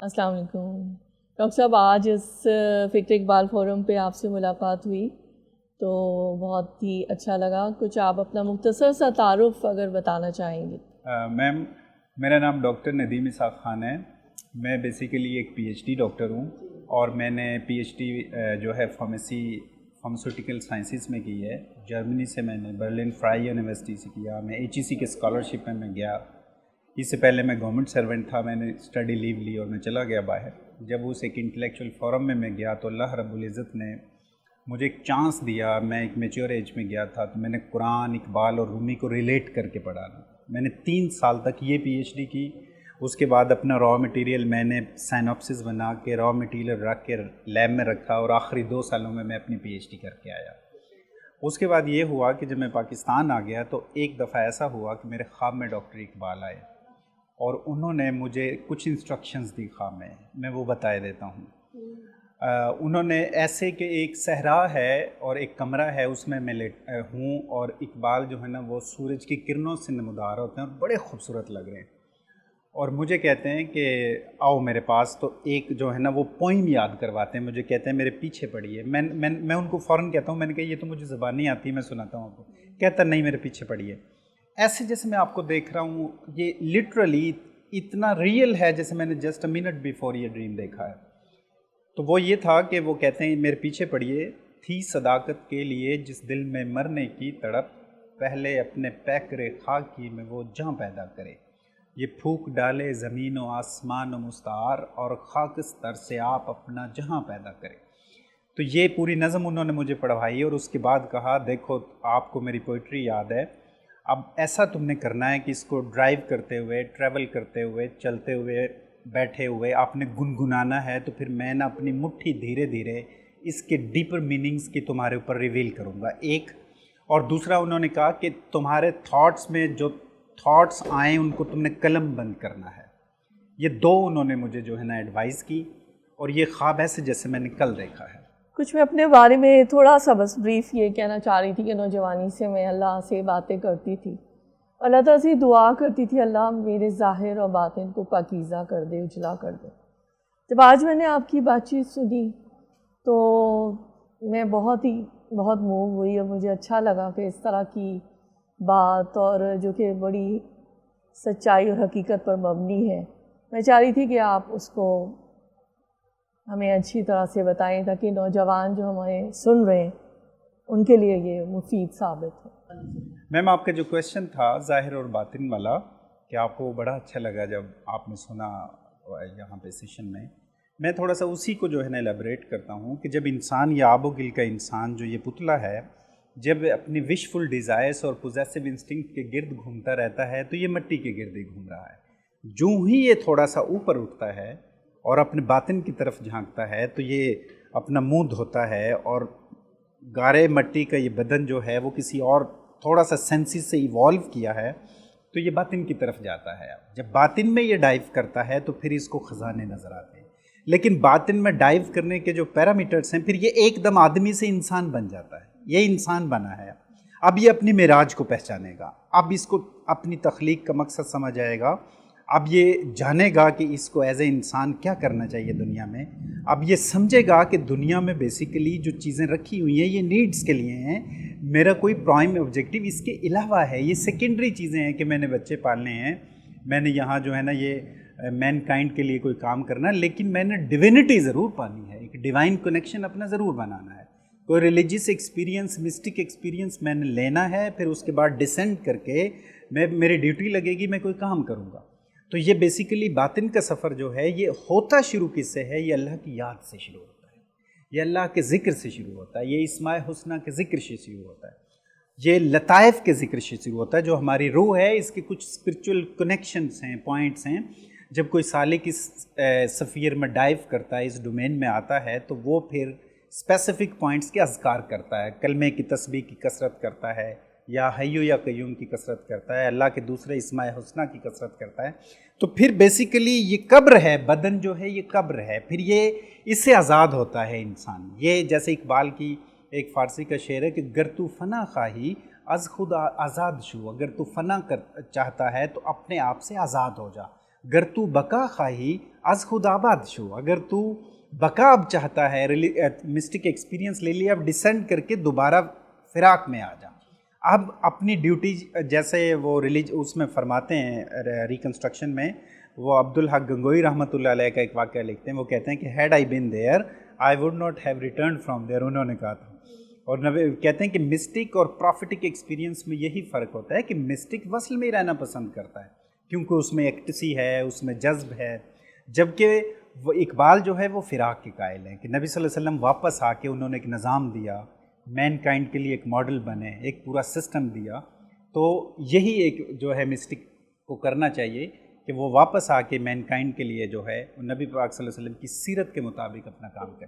अस्सलाम वालेकुम डॉक्टर साहब, आज इस फ़िक्र इकबाल फोरम पे आपसे मुलाकात हुई तो बहुत ही अच्छा लगा। कुछ आप अपना मुख्तसर सा तारुफ अगर बताना चाहेंगे। मैम, मेरा नाम डॉक्टर नदीम इसाक़ ख़ान है। मैं बेसिकली एक पीएचडी डॉक्टर हूँ और मैंने पीएचडी जो है फार्मास्यूटिकल साइंसेस में की है। जर्मनी से मैंने बर्लिन फ्राई यूनिवर्सिटी से किया। मैं एचईसी के स्कॉलरशिप में मैं गया। इससे पहले मैं गवर्नमेंट सर्वेंट था, मैंने स्टडी लीव ली और मैं चला गया बाहर। जब उस एक इंटेलेक्चुअल फोरम में मैं गया तो अल्लाह रब्बुल इज़्ज़त ने मुझे एक चांस दिया। मैं एक मैच्योर एज में गया था तो मैंने कुरान, इकबाल और रूमी को रिलेट करके पढ़ा। मैंने 3 साल तक ये पीएचडी की। उसके बाद अपना रॉ मटेरियल मैंने साइनॉप्सिस बना के रॉ मटेरियल रख के लैब में रखा और आखिरी 2 सालों में मैं अपनी पीएचडी करके आया। उसके बाद ये हुआ कि जब मैं पाकिस्तान आ गया तो एक दफ़ा ऐसा हुआ कि मेरे ख्वाब में डॉक्टर इकबाल आए और उन्होंने मुझे कुछ इंस्ट्रक्शंस दी ख्वाब में, मैं वो बताए देता हूँ। उन्होंने ऐसे कि एक सहरा है और एक कमरा है, उसमें मैं हूँ और इकबाल जो है ना वो सूरज की किरणों से नमदार होते हैं और बड़े खूबसूरत लग रहे हैं। और मुझे कहते हैं कि आओ मेरे पास, तो एक जो है ना वो पोइम याद करवाते हैं मुझे, कहते हैं मेरे पीछे पढ़िए। मैं उनको फ़ौरन कहता हूँ, मैंने कहा ये तो मुझे ज़बान नहीं आती, मैं सुनाता हूँ आपको। कहता नहीं, मेरे पीछे पढ़िए। ऐसे जैसे मैं आपको देख रहा हूँ, ये लिटरली इतना रियल है जैसे मैंने जस्ट अ मिनट बिफोर ये ड्रीम देखा है। तो वो ये था कि वो कहते हैं मेरे पीछे पढ़िए। थी सदाकत के लिए जिस दिल में मरने की तड़प, पहले अपने पैकरे खाकी में वो जहाँ पैदा करे। ये फूक डाले ज़मीन व आसमान व मुस्तार और खाकस्तर से आप अपना जहाँ पैदा करें। तो ये पूरी नज़म उन्होंने मुझे पढ़वाई और उसके बाद कहा देखो आपको मेरी पोइट्री याद है, अब ऐसा तुमने करना है कि इसको ड्राइव करते हुए, ट्रैवल करते हुए, चलते हुए, बैठे हुए आपने गुनगुनाना है। तो फिर मैं ना अपनी मुट्ठी धीरे धीरे इसके डीपर मीनिंग्स की तुम्हारे ऊपर रिवील करूँगा, एक। और दूसरा उन्होंने कहा कि तुम्हारे थॉट्स में जो थॉट्स आए उनको तुमने कलम बंद करना है। ये 2 उन्होंने मुझे जो है ना एडवाइस की और ये ख्वाब ऐसे जैसे मैंने कल देखा है। कुछ मैं अपने बारे में थोड़ा सा बस ब्रीफ ये कहना चाह रही थी कि नौजवानी से मैं अल्लाह से बातें करती थी, अल्लाह ताला से दुआ करती थी, अल्लाह मेरे ज़ाहिर और बातिन को पाकीज़ा कर दे, उजला कर दे। जब आज मैंने आपकी बातचीत सुनी तो मैं बहुत मूव हुई और मुझे अच्छा लगा कि इस तरह की बात और जो कि बड़ी सच्चाई और हकीकत पर मबनी है, मैं चाह रही थी कि आप उसको हमें अच्छी तरह से बताएं ताकि नौजवान जो हमें सुन रहे हैं उनके लिए ये मुफीद साबित हो। मैम, आपका जो क्वेश्चन था ज़ाहिर और बातिन वाला, कि आपको बड़ा अच्छा लगा जब आपने सुना यहाँ पे सेशन में, मैं थोड़ा सा उसी को जो है ना एलेबरेट करता हूँ कि जब इंसान या आबोगिल का इंसान जो ये पुतला है, जब अपनी विशफुल डिज़ायर्स और पोजेसिव इंस्टिंक्ट के गिर्द घूमता रहता है तो ये मिट्टी के गिर्द ही घूम रहा है। जो ही ये थोड़ा सा ऊपर उठता है और अपने बातिन की तरफ झांकता है तो ये अपना मुंह धोता है और गारे मिट्टी का ये बदन जो है वो किसी और थोड़ा सा सेंसिस से इवॉल्व किया है तो ये बातिन की तरफ जाता है। जब बातिन में ये डाइव करता है तो फिर इसको ख़जाने नज़र आते हैं। लेकिन बातिन में डाइव करने के जो पैरामीटर्स हैं, फिर ये एकदम आदमी से इंसान बन जाता है। ये इंसान बना है। अब ये अपनी मेराज को पहचानेगा, अब इसको अपनी तख्लीक का मकसद समझ आएगा, अब ये जानेगा कि इसको एज ए इंसान क्या करना चाहिए दुनिया में। अब ये समझेगा कि दुनिया में बेसिकली जो चीज़ें रखी हुई हैं ये नीड्स के लिए हैं, मेरा कोई प्राइम ऑब्जेक्टिव इसके अलावा है, ये सेकेंडरी चीज़ें हैं कि मैंने बच्चे पालने हैं, मैंने यहाँ जो है ना ये मैन काइंड के लिए कोई काम करना, लेकिन मैंने डिविनिटी ज़रूर पानी है, एक डिवाइन कनेक्शन अपना ज़रूर बनाना है, कोई रिलीजियस एक्सपीरियंस, मिस्टिक एक्सपीरियंस मैंने लेना है, फिर उसके बाद डिसेंड करके मेरी ड्यूटी लगेगी, मैं कोई काम करूँगा। तो ये बेसिकली बातिन का सफ़र जो है ये होता शुरू किससे है? ये अल्लाह की याद से शुरू होता है, ये अल्लाह के ज़िक्र से शुरू होता है, ये इस्माए हुस्ना के ज़िक्र से शुरू होता है, ये लताइफ़ के ज़िक्र से शुरू होता है। जो हमारी रूह है इसके कुछ स्पिरिचुअल कनेक्शंस हैं, पॉइंट्स हैं। जब कोई सालिक इस सफ़ीर में डाइव करता है, इस डोमेन में आता है, तो वो फिर स्पेसिफ़िक पॉइंट्स के अज़कार करता है, कलमे की तस्बीह की कसरत करता है, या हय्यु या कय्यूम की कसरत करता है, अल्लाह के दूसरे इस्माए हुस्ना की कसरत करता है। तो फिर बेसिकली ये कब्र है, बदन जो है ये कब्र है, फिर ये इससे आज़ाद होता है इंसान। ये जैसे इकबाल की एक फ़ारसी का शेर है कि गर तू फ़ना खाही अज़ खुद आज़ाद शू, अगर तू फ़ना कर चाहता है तो अपने आप से आज़ाद हो जा, गर तू बका खाही از خود آباد شو. اگر تو بقا اب چاہتا ہے مسٹک ایکسپیرینس لے لیا, اب ڈسینڈ کر کے دوبارہ فراق میں آ جا. اب اپنی ڈیوٹی جیسے وہ اس میں فرماتے ہیں ریکنسٹرکشن میں, وہ عبدالحق گنگوئی رحمۃ اللہ علیہ کا ایک واقعہ لکھتے ہیں. وہ کہتے ہیں کہ had I been there I would not have returned from there, انہوں نے کہا تھا. اور کہتے ہیں کہ مسٹک اور پروفیٹک ایکسپیرینس میں یہی فرق ہوتا ہے کہ مسٹک وصل میں ہی رہنا پسند کرتا ہے کیونکہ اس میں ایکٹسی ہے, اس میں جذب ہے, جبکہ وہ اقبال جو ہے وہ فراق کے قائل ہیں کہ نبی صلی اللہ علیہ وسلم واپس آ کے انہوں نے ایک نظام دیا, مین کائنڈ کے لیے ایک ماڈل بنے, ایک پورا سسٹم دیا. تو یہی ایک جو ہے مسٹک کو کرنا چاہیے کہ وہ واپس آ کے مین کائنڈ کے لیے جو ہے نبی پاک صلی اللہ علیہ وسلم کی سیرت کے مطابق اپنا کام کرے.